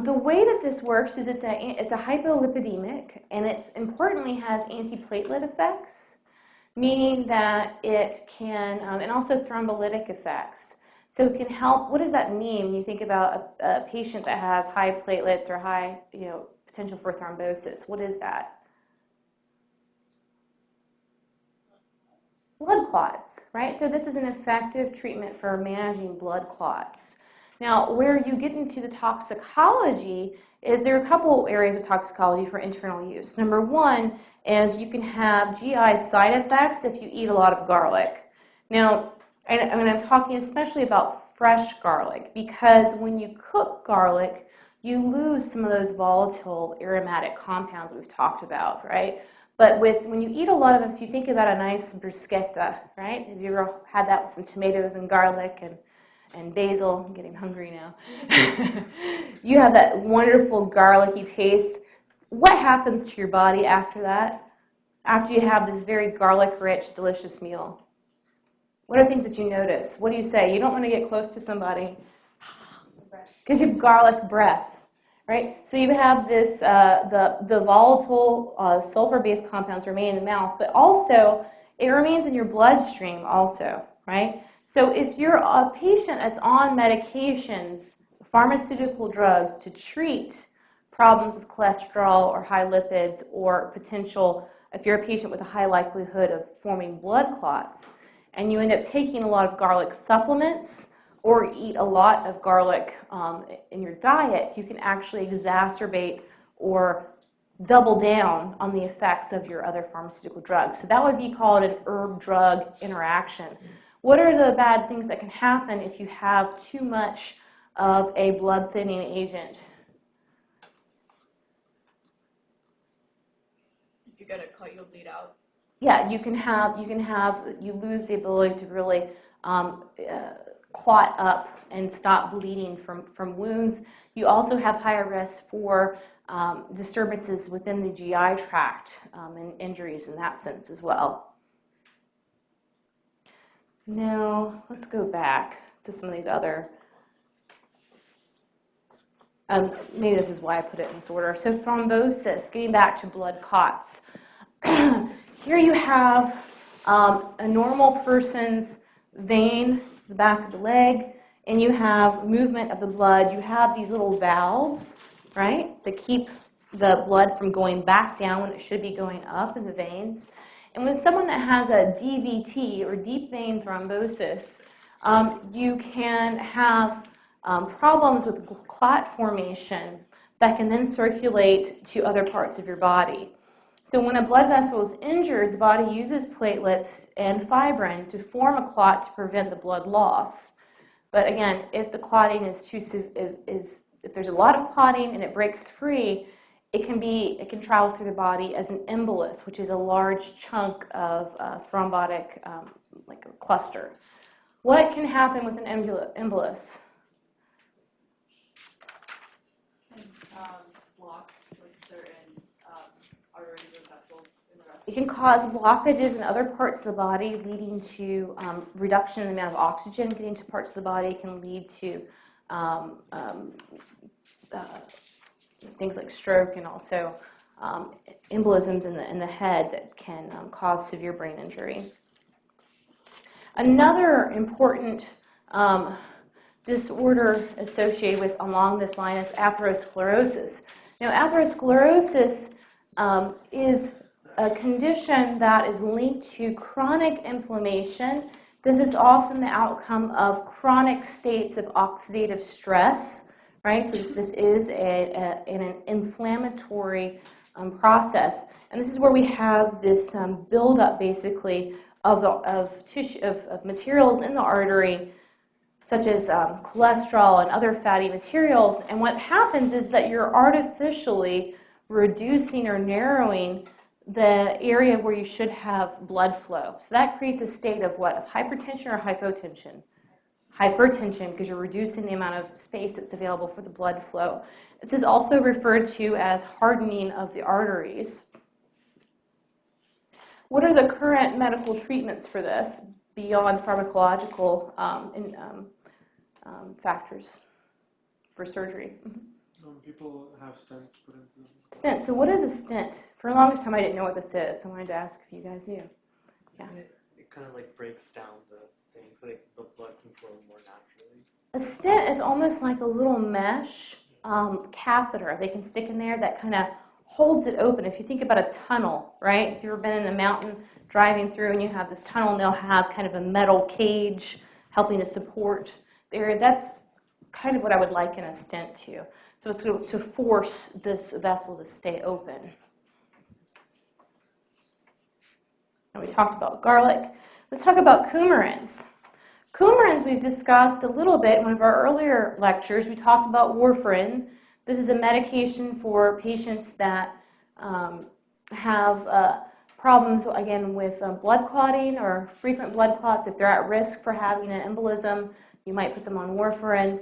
the way that this works is it's a hypolipidemic, and it importantly has antiplatelet effects, meaning that it can, and also thrombolytic effects. So it can help. What does that mean when you think about a patient that has high platelets or high, potential for thrombosis? What is that? Blood clots, right? So this is an effective treatment for managing blood clots. Now, where you get into the toxicology is there are a couple areas of toxicology for internal use. Number one is you can have GI side effects if you eat a lot of garlic. Now, and I'm talking especially about fresh garlic, because when you cook garlic, you lose some of those volatile aromatic compounds we've talked about, right? But when you eat a lot of, if you think about a nice bruschetta, right? Have you ever had that with some tomatoes and garlic and basil? I'm getting hungry now. You have that wonderful garlicky taste. What happens to your body after that? After you have this very garlic-rich, delicious meal? What are things that you notice? What do you say? You don't want to get close to somebody because you have garlic breath, right? So you have this, the volatile sulfur-based compounds remain in the mouth, but also it remains in your bloodstream also, right? So if you're a patient that's on medications, pharmaceutical drugs to treat problems with cholesterol or high lipids or potential, if you're a patient with a high likelihood of forming blood clots, and you end up taking a lot of garlic supplements or eat a lot of garlic in your diet, you can actually exacerbate or double down on the effects of your other pharmaceutical drugs. So that would be called an herb-drug interaction. What are the bad things that can happen if you have too much of a blood-thinning agent? If you get a cut, you'll bleed out. Yeah, you lose the ability to really clot up and stop bleeding from wounds. You also have higher risk for disturbances within the GI tract and injuries in that sense as well. Now, let's go back to some of these other, maybe this is why I put it in this order. So thrombosis, getting back to blood clots. Here you have a normal person's vein, it's the back of the leg, and you have movement of the blood. You have these little valves, right, that keep the blood from going back down when it should be going up in the veins. And with someone that has a DVT, or deep vein thrombosis, you can have problems with clot formation that can then circulate to other parts of your body. So when a blood vessel is injured, the body uses platelets and fibrin to form a clot to prevent the blood loss. But again, if the clotting is if there's a lot of clotting and it breaks free, it can travel through the body as an embolus, which is a large chunk of thrombotic, like a cluster. What can happen with an embolus? Block with certain arteries and vessels in the rest. It can cause blockages in other parts of the body, leading to reduction in the amount of oxygen getting to parts of the body. It can lead to things like stroke and also embolisms in the head that can cause severe brain injury. Another important disorder associated with along this line is atherosclerosis. Now, atherosclerosis is a condition that is linked to chronic inflammation. This is often the outcome of chronic states of oxidative stress, right? So this is an inflammatory process. And this is where we have this buildup, basically, of tissue, of materials in the artery, such as cholesterol and other fatty materials. And what happens is that you're artificially reducing or narrowing the area where you should have blood flow. So that creates a state of what? Of hypertension or hypotension? Hypertension, because you're reducing the amount of space that's available for the blood flow. This is also referred to as hardening of the arteries. What are the current medical treatments for this beyond pharmacological factors for surgery? People have stents put into them. Stent. So what is a stent? For a long time I didn't know what this is. So I wanted to ask if you guys knew. Yeah. It kind of like breaks down the thing so like the blood can flow more naturally. A stent is almost like a little mesh catheter they can stick in there that kind of holds it open. If you think about a tunnel, right? If you've ever been in a mountain driving through and you have this tunnel and they'll have kind of a metal cage helping to support there, that's kind of what I would liken a stent to. So it's to force this vessel to stay open. And we talked about garlic. Let's talk about coumarins. Coumarins we've discussed a little bit in one of our earlier lectures. We talked about warfarin. This is a medication for patients that have problems, again, with blood clotting or frequent blood clots. If they're at risk for having an embolism, you might put them on warfarin.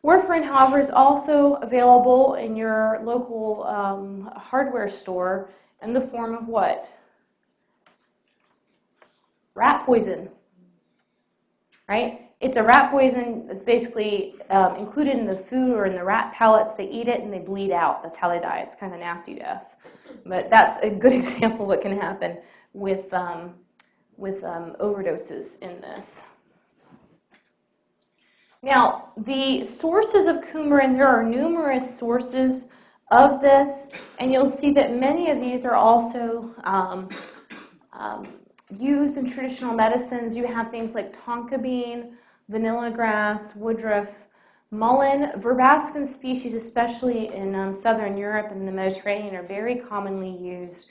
Warfarin, however, is also available in your local hardware store in the form of what? Rat poison, right? It's a rat poison that's basically included in the food or in the rat pellets. They eat it and they bleed out. That's how they die. It's kind of a nasty death. But that's a good example of what can happen with overdoses in this. Now, the sources of coumarin, there are numerous sources of this, and you'll see that many of these are also used in traditional medicines. You have things like tonka bean, vanilla grass, woodruff, mullein. Verbascum species, especially in southern Europe and the Mediterranean, are very commonly used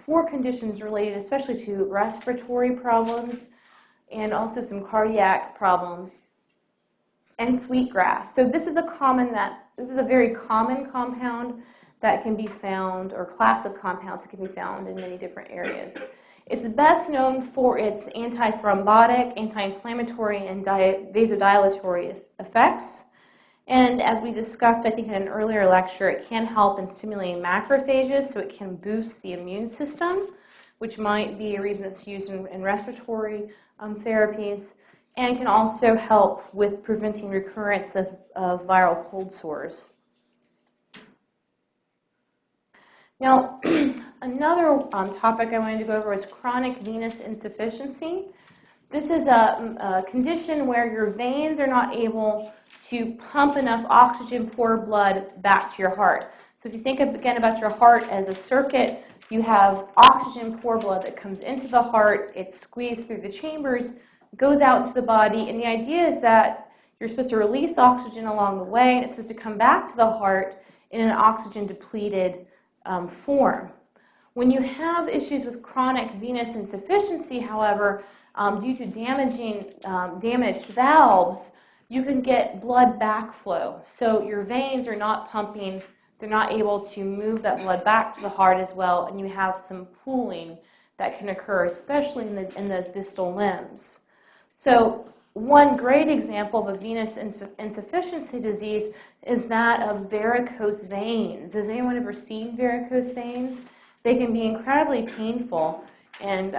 for conditions related especially to respiratory problems and also some cardiac problems. And sweetgrass. So this is a very common compound that can be found, or class of compounds that can be found in many different areas. It's best known for its antithrombotic, anti-inflammatory, and vasodilatory effects. And as we discussed, I think in an earlier lecture, it can help in stimulating macrophages, so it can boost the immune system, which might be a reason it's used in respiratory therapies, and can also help with preventing recurrence of viral cold sores. Now, another topic I wanted to go over is chronic venous insufficiency. This is a condition where your veins are not able to pump enough oxygen-poor blood back to your heart. So if you think again about your heart as a circuit, you have oxygen-poor blood that comes into the heart, it's squeezed through the chambers, goes out into the body, and the idea is that you're supposed to release oxygen along the way, and it's supposed to come back to the heart in an oxygen-depleted form. When you have issues with chronic venous insufficiency, however, due to damaged valves, you can get blood backflow. So your veins are not pumping, they're not able to move that blood back to the heart as well, and you have some pooling that can occur, especially in the distal limbs. So one great example of a venous insufficiency disease is that of varicose veins. Has anyone ever seen varicose veins? They can be incredibly painful, and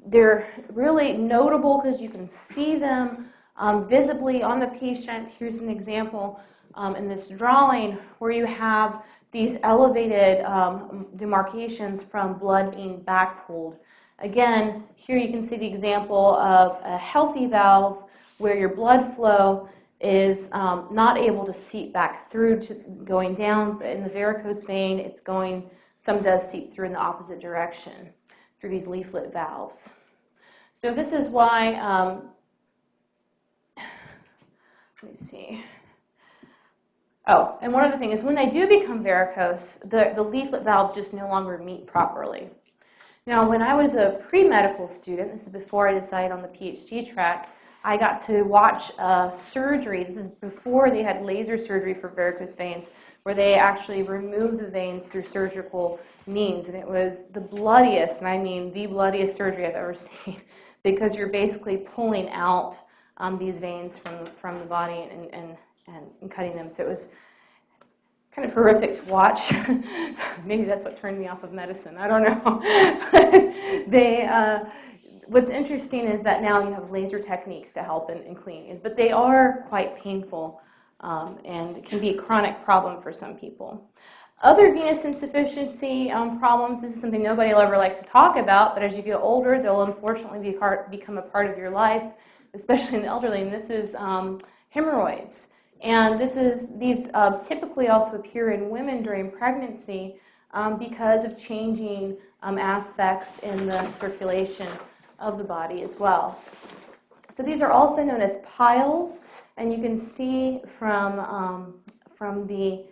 they're really notable because you can see them visibly on the patient. Here's an example in this drawing where you have these elevated demarcations from blood being backpulled. Again, here you can see the example of a healthy valve where your blood flow is not able to seep back through to going down. In the varicose vein, it's going, some does seep through in the opposite direction through these leaflet valves. So this is why, let me see. Oh, and one other thing is when they do become varicose, the leaflet valves just no longer meet properly. Now, when I was a pre-medical student, this is before I decided on the PhD track, I got to watch surgery. This is before they had laser surgery for varicose veins, where they actually removed the veins through surgical means. And it was the bloodiest, and I mean the bloodiest surgery I've ever seen, because you're basically pulling out these veins from the body and cutting them. So it was kind of horrific to watch. Maybe that's what turned me off of medicine. I don't know. What's interesting is that now you have laser techniques to help in cleaning these, but they are quite painful and can be a chronic problem for some people. Other venous insufficiency problems, this is something nobody ever likes to talk about, but as you get older, they'll unfortunately become a part of your life, especially in the elderly, and this is hemorrhoids. And these typically also appear in women during pregnancy because of changing aspects in the circulation of the body as well. So these are also known as piles, and you can see from the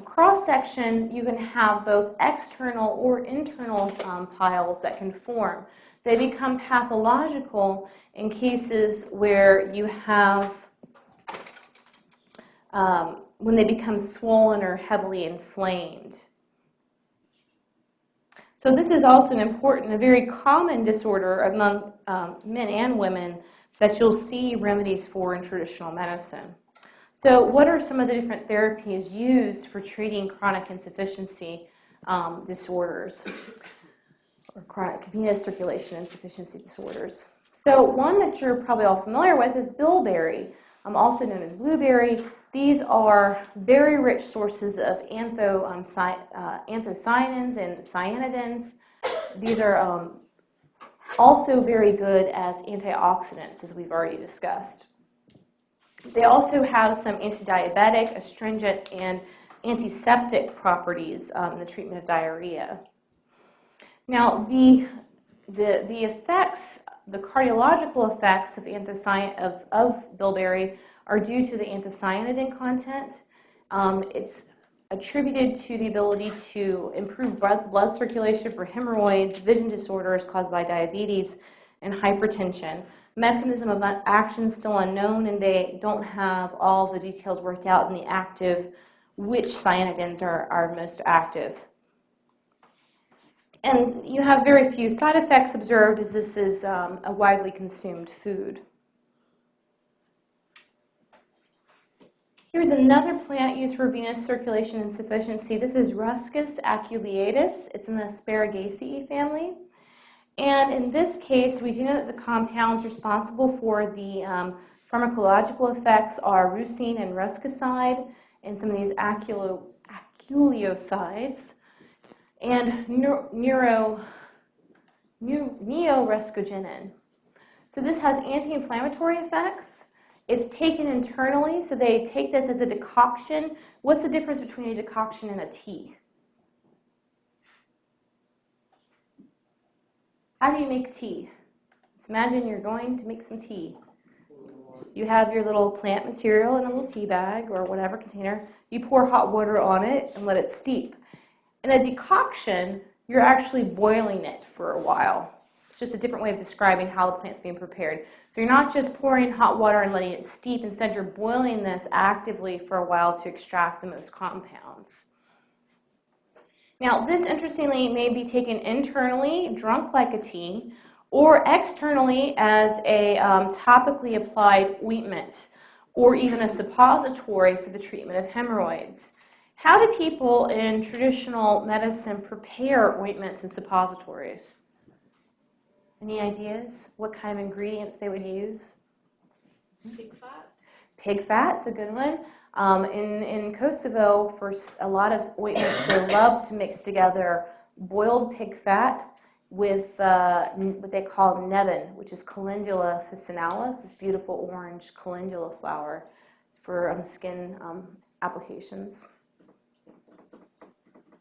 cross-section, you can have both external or internal piles that can form. They become pathological in cases where you have when they become swollen or heavily inflamed. So this is also an important, a very common disorder among men and women that you'll see remedies for in traditional medicine. So what are some of the different therapies used for treating chronic insufficiency disorders or chronic venous circulation insufficiency disorders? So one that you're probably all familiar with is bilberry, also known as blueberry. These are very rich sources of anthocyanins and cyanidins. These are also very good as antioxidants, as we've already discussed. They also have some antidiabetic, astringent, and antiseptic properties in the treatment of diarrhea. Now, the effects, the cardiological effects of bilberry are due to the anthocyanidin content. It's attributed to the ability to improve blood circulation for hemorrhoids, vision disorders caused by diabetes, and hypertension. Mechanism of action is still unknown, and they don't have all the details worked out in the active, which cyanidins are most active. And you have very few side effects observed, as this is a widely consumed food. Here's another plant used for venous circulation insufficiency. This is Ruscus aculeatus. It's in the Asparagus family. And in this case, we do know that the compounds responsible for the pharmacological effects are reucine and ruscoside, and some of these aculeosides, and neorescogenin. So this has anti-inflammatory effects. It's taken internally, so they take this as a decoction. What's the difference between a decoction and a tea? How do you make tea? Let's imagine you're going to make some tea. You have your little plant material in a little tea bag or whatever container. You pour hot water on it and let it steep. In a decoction, you're actually boiling it for a while. It's just a different way of describing how the plant's being prepared. So you're not just pouring hot water and letting it steep. Instead, you're boiling this actively for a while to extract the most compounds. Now, this, interestingly, may be taken internally, drunk like a tea, or externally as a topically applied ointment, or even a suppository for the treatment of hemorrhoids. How do people in traditional medicine prepare ointments and suppositories? Any ideas what kind of ingredients they would use? Pig fat. Pig fat's a good one. In Kosovo, for a lot of ointments, they love to mix together boiled pig fat with what they call nevin, which is Calendula officinalis, this beautiful orange calendula flower. for skin applications.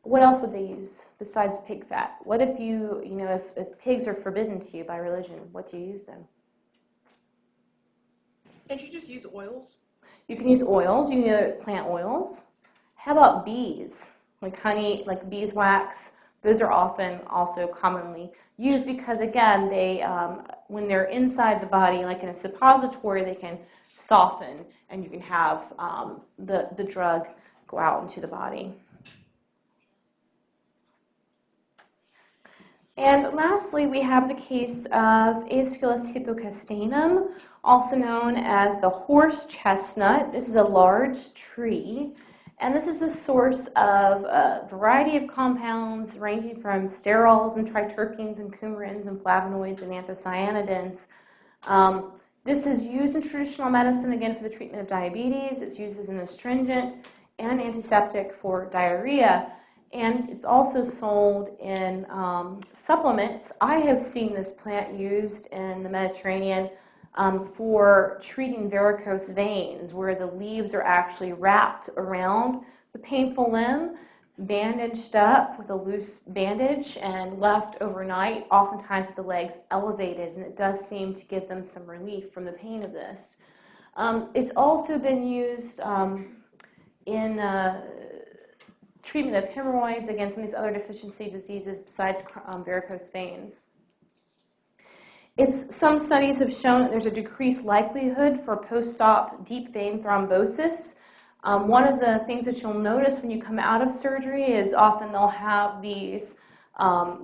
What else would they use besides pig fat? What if if pigs are forbidden to you by religion, what do you use then? Can't you just use oils? You can use oils. You can use plant oils. How about bees? Like honey, like beeswax. Those are often also commonly used because, again, they when they're inside the body, like in a suppository, they can soften, and you can have the drug go out into the body. And lastly, we have the case of Aesculus hippocastanum, also known as the horse chestnut. This is a large tree, and this is a source of a variety of compounds ranging from sterols and triterpenes and coumarins and flavonoids and anthocyanidins. This is used in traditional medicine, again, for the treatment of diabetes. It's used as an astringent and an antiseptic for diarrhea. And it's also sold in supplements. I have seen this plant used in the Mediterranean for treating varicose veins, where the leaves are actually wrapped around the painful limb, bandaged up with a loose bandage, and left overnight, oftentimes with the legs elevated, and it does seem to give them some relief from the pain of this. It's also been used in treatment of hemorrhoids, again, some of these other deficiency diseases besides varicose veins. Some studies have shown that there's a decreased likelihood for post-op deep vein thrombosis. One of the things that you'll notice when you come out of surgery is often they'll have these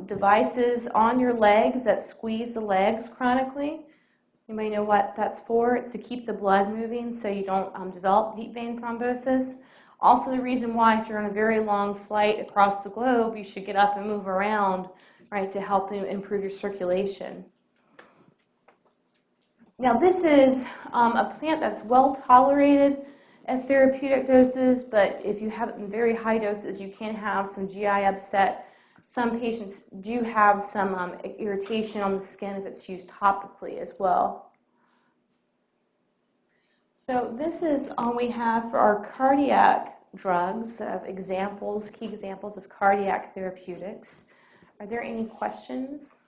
devices on your legs that squeeze the legs chronically. Anybody know what that's for? It's to keep the blood moving so you don't develop deep vein thrombosis. Also, the reason why, if you're on a very long flight across the globe, you should get up and move around, right, to help you improve your circulation. Now, this is a plant that's well tolerated at therapeutic doses, but if you have it in very high doses, you can have some GI upset. Some patients do have some irritation on the skin if it's used topically as well. So this is all we have for our cardiac drugs, key examples of cardiac therapeutics. Are there any questions?